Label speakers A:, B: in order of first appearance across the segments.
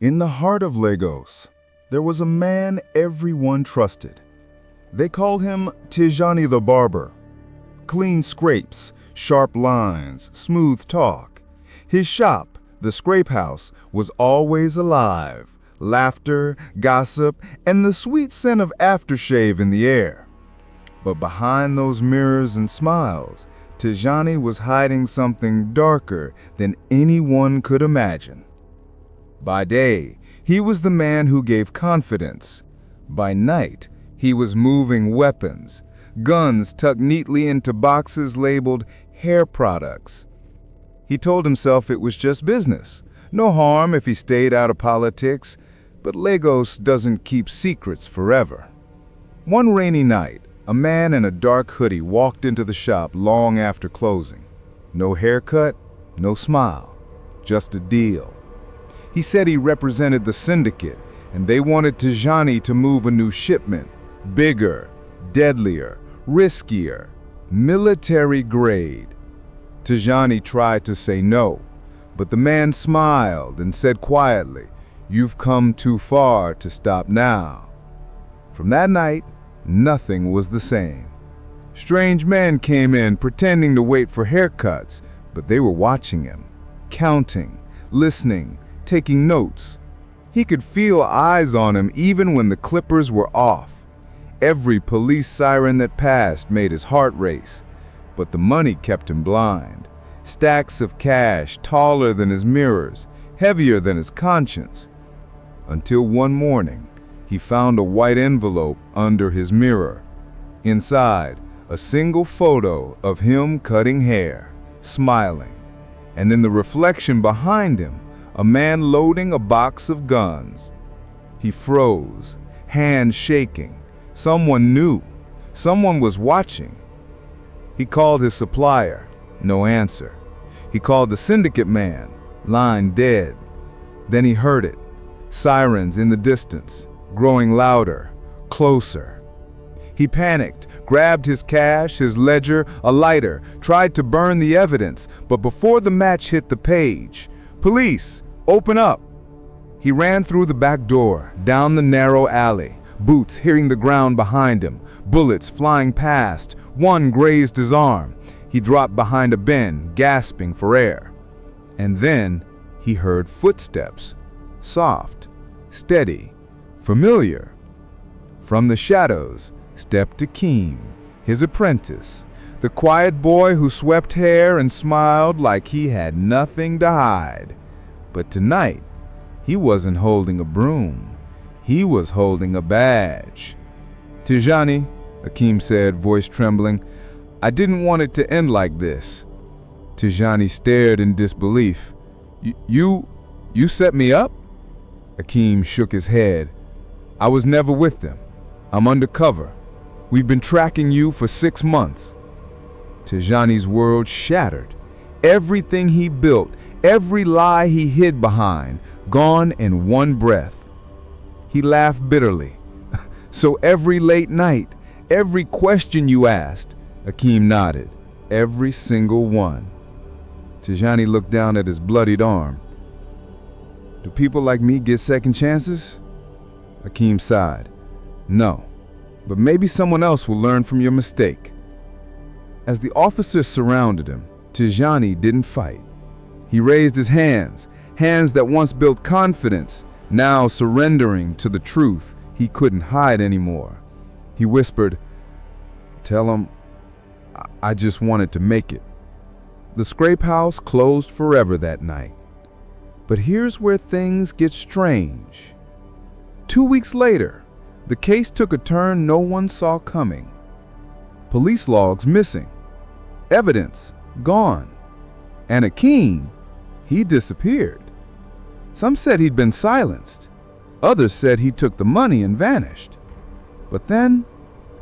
A: In the heart of Lagos, there was a man everyone trusted. They called him Tijani the barber. Clean scrapes, sharp lines, smooth talk. His shop, the scrape house, was always alive. Laughter, gossip, and the sweet scent of aftershave in the air. But behind those mirrors and smiles, Tijani was hiding something darker than anyone could imagine. By day, he was the man who gave confidence. By night, he was moving weapons, guns tucked neatly into boxes labeled hair products. He told himself it was just business. No harm if he stayed out of politics, but Lagos doesn't keep secrets forever. One rainy night, a man in a dark hoodie walked into the shop long after closing. No haircut, no smile, just a deal. He said he represented the syndicate, and they wanted Tijani to move a new shipment. Bigger, deadlier, riskier, military grade. Tijani tried to say no, but the man smiled and said quietly, "You've come too far to stop now." From that night, nothing was the same. Strange men came in pretending to wait for haircuts, but they were watching him, counting, listening, taking notes. He could feel eyes on him even when the clippers were off. Every police siren that passed made his heart race, but the money kept him blind. Stacks of cash taller than his mirrors, heavier than his conscience. Until one morning, he found a white envelope under his mirror. Inside, a single photo of him cutting hair, smiling, and in the reflection behind him, a man loading a box of guns. He froze, hands shaking. Someone knew. Someone was watching. He called his supplier. No answer. He called the syndicate man. Line dead. Then he heard it. Sirens in the distance, growing louder, closer. He panicked, grabbed his cash, his ledger, a lighter, tried to burn the evidence, but before the match hit the page, "Police! Open up!" He ran through the back door, down the narrow alley, boots hitting the ground behind him, bullets flying past. One grazed his arm. He dropped behind a bend, gasping for air. And then he heard footsteps, soft, steady, familiar. From the shadows stepped Akeem, his apprentice, the quiet boy who swept hair and smiled like he had nothing to hide. But tonight, he wasn't holding a broom. He was holding a badge. "Tijani," Akeem said, voice trembling, "I didn't want it to end like this." Tijani stared in disbelief. You set me up?" Akeem shook his head. "I was never with them. I'm undercover. We've been tracking you for 6 months." Tijani's world shattered. Everything he built, every lie he hid behind, gone in one breath. He laughed bitterly. "So every late night, every question you asked," Akeem nodded, "every single one." Tijani looked down at his bloodied arm. "Do people like me get second chances?" Akeem sighed. "No, but maybe someone else will learn from your mistake." As the officers surrounded him, Tijani didn't fight. He raised his hands, hands that once built confidence, now surrendering to the truth he couldn't hide anymore. He whispered, "Tell him I just wanted to make it." The scrape house closed forever that night. But here's where things get strange. 2 weeks later, the case took a turn no one saw coming. Police logs missing. Evidence gone. And Akeem, he disappeared. Some said he'd been silenced. Others said he took the money and vanished. But then,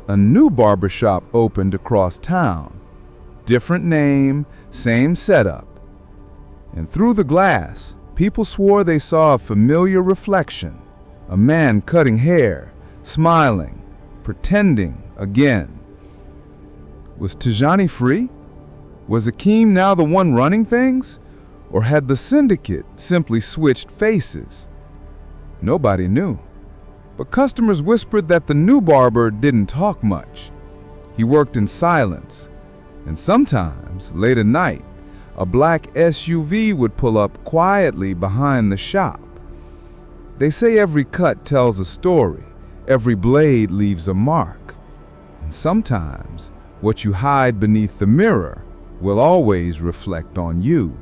A: a new barbershop opened across town. Different name, same setup. And through the glass, people swore they saw a familiar reflection. A man cutting hair, smiling, pretending again. Was Tijani free? Was Akeem now the one running things? Or had the syndicate simply switched faces? Nobody knew. But customers whispered that the new barber didn't talk much. He worked in silence, and sometimes, late at night, a black SUV would pull up quietly behind the shop. They say every cut tells a story, every blade leaves a mark, and sometimes what you hide beneath the mirror will always reflect on you.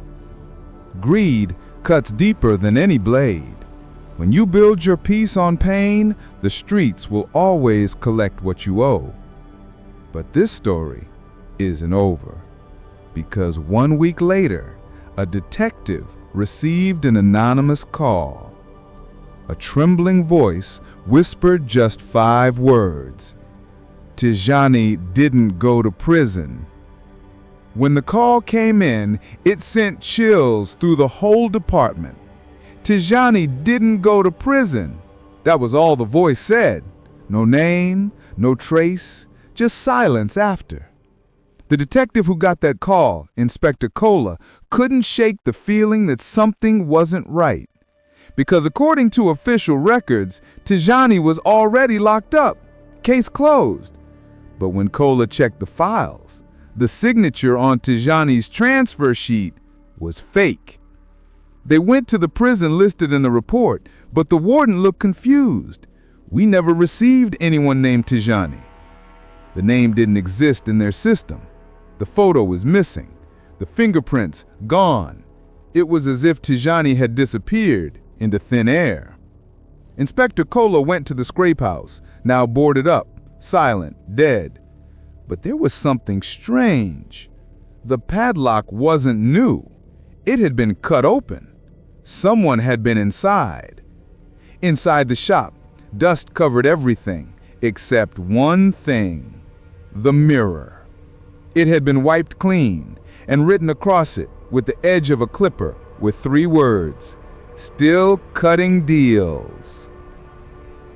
A: Greed cuts deeper than any blade. When you build your peace on pain, the streets will always collect what you owe. But this story isn't over, because 1 week later, a detective received an anonymous call. A trembling voice whispered just 5 words: Tijani didn't go to prison. When the call came in, it sent chills through the whole department. Tijani didn't go to prison. That was all the voice said. No name, no trace, just silence after. The detective who got that call, Inspector Kola, couldn't shake the feeling that something wasn't right. Because according to official records, Tijani was already locked up, case closed. But when Kola checked the files, the signature on Tijani's transfer sheet was fake. They went to the prison listed in the report, but the warden looked confused. We never received anyone named Tijani. The name didn't exist in their system. The photo was missing. The fingerprints gone. It was as if Tijani had disappeared into thin air. Inspector Kola went to the scrape house, now boarded up, silent, dead. But there was something strange. The padlock wasn't new. It had been cut open. Someone had been inside. Inside the shop, dust covered everything except one thing: the mirror. It had been wiped clean and written across it with the edge of a clipper with 3 words: still cutting deals.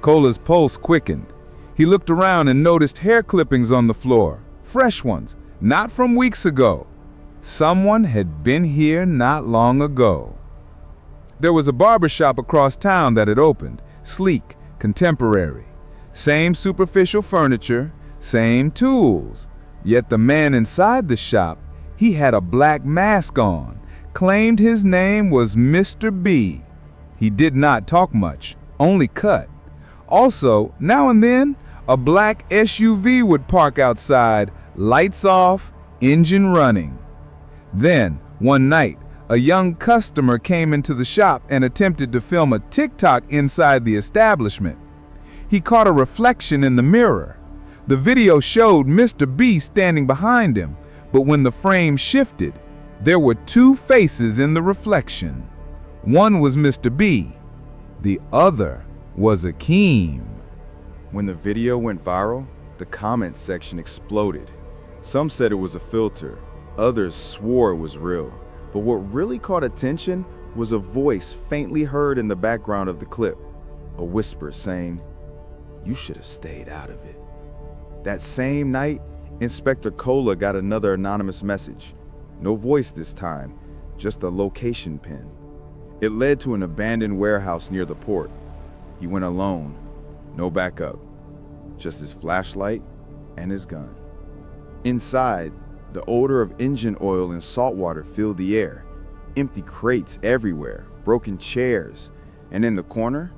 A: Kola's pulse quickened. He looked around and noticed hair clippings on the floor, fresh ones, not from weeks ago. Someone had been here not long ago. There was a barbershop across town that had opened, sleek, contemporary. Same superficial furniture, same tools. Yet the man inside the shop, he had a black mask on, claimed his name was Mr. B. He did not talk much, only cut. Also, now and then, a black SUV would park outside, lights off, engine running. Then, one night, a young customer came into the shop and attempted to film a TikTok inside the establishment. He caught a reflection in the mirror. The video showed Mr. B standing behind him, but when the frame shifted, there were 2 faces in the reflection. One was Mr. B, the other was Akeem.
B: When the video went viral, the comments section exploded. Some said it was a filter, others swore it was real. But what really caught attention was a voice faintly heard in the background of the clip, a whisper saying, "You should have stayed out of it." That same night, Inspector Kola got another anonymous message. No voice this time, just a location pin. It led to an abandoned warehouse near the port. He went alone, no backup, just his flashlight and his gun. Inside, the odor of engine oil and salt water filled the air. Empty crates everywhere, broken chairs, and in the corner,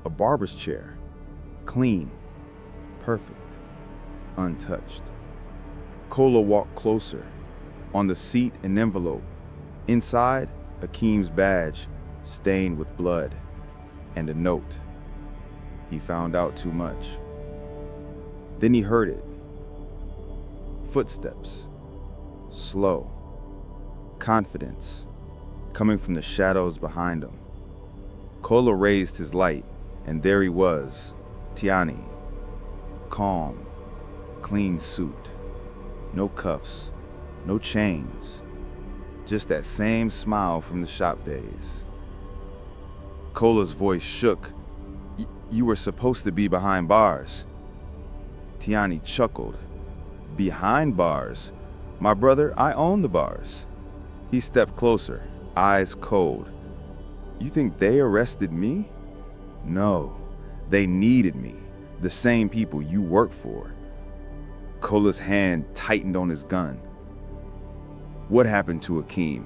B: a barber's chair. Clean, perfect, untouched. Kola walked closer. On the seat, an envelope. Inside, Akeem's badge, stained with blood, and a note. He found out too much. Then he heard it. Footsteps. Slow. Confidence. Coming from the shadows behind him. Kola raised his light, and there he was, Tijani. Calm. Clean suit. No cuffs. No chains. Just that same smile from the shop days. Kola's voice shook. You were supposed to be behind bars." Tijani chuckled. "Behind bars? My brother, I own the bars." He stepped closer, eyes cold. "You think they arrested me?" No, they needed me, the same people you work for. Kola's hand tightened on his gun. What happened to Akeem?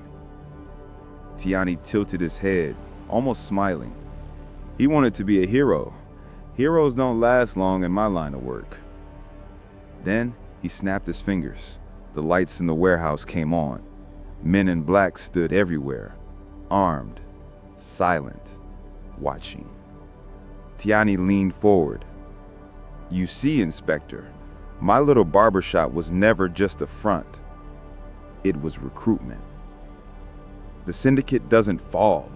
B: Tijani tilted his head, almost smiling. He wanted to be a hero. Heroes don't last long in my line of work. Then he snapped his fingers. The lights in the warehouse came on. Men in black stood everywhere, armed, silent, watching. Tijani leaned forward. You see, Inspector, my little barbershop was never just a front. It was recruitment. The syndicate doesn't fall,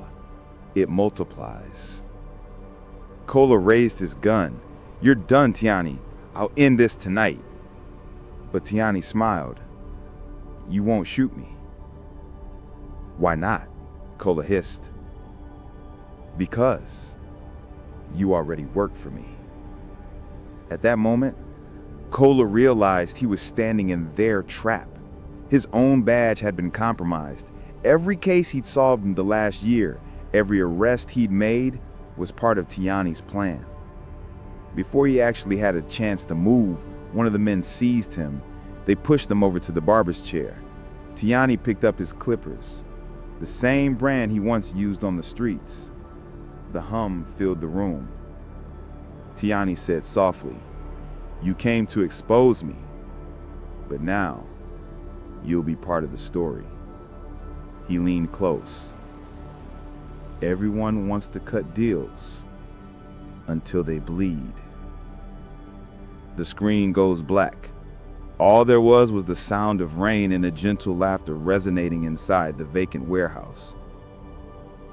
B: it multiplies. Kola raised his gun. You're done, Tijani. I'll end this tonight. But Tijani smiled. You won't shoot me. Why not? Kola hissed. Because you already work for me. At that moment, Kola realized he was standing in their trap. His own badge had been compromised. Every case he'd solved in the last year, every arrest he'd made, was part of Tijani's plan. Before he actually had a chance to move, one of the men seized him. They pushed him over to the barber's chair. Tijani picked up his clippers, the same brand he once used on the streets. The hum filled the room. Tijani said softly, You came to expose me, but now you'll be part of the story. He leaned close. Everyone wants to cut deals until they bleed. The screen goes black. All there was the sound of rain and a gentle laughter resonating inside the vacant warehouse.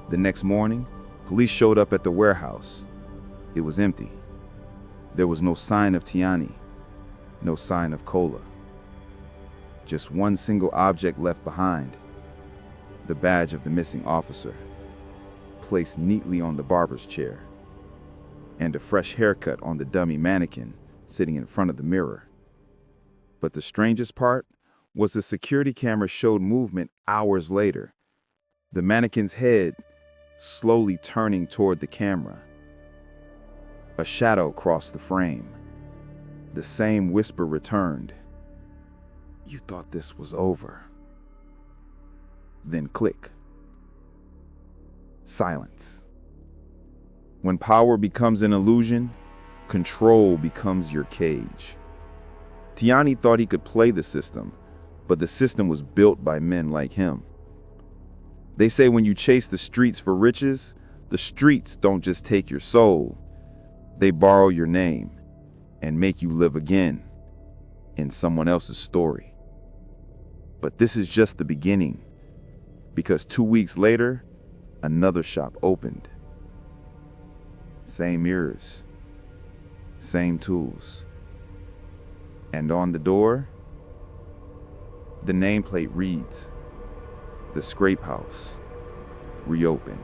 B: The next morning, police showed up at the warehouse. It was empty. There was no sign of Tijani, no sign of Kola. Just one single object left behind, the badge of the missing officer, placed neatly on the barber's chair, and a fresh haircut on the dummy mannequin sitting in front of the mirror. But the strangest part was the security camera showed movement hours later, the mannequin's head slowly turning toward the camera. A shadow crossed the frame. The same whisper returned. You thought this was over. Then click. Silence. When power becomes an illusion, control becomes your cage. Tijani thought he could play the system, but the system was built by men like him. They say when you chase the streets for riches, the streets don't just take your soul. They borrow your name and make you live again in someone else's story. But this is just the beginning, because 2 weeks later, another shop opened. Same mirrors, same tools. And on the door, the nameplate reads, The Scrape House, reopened.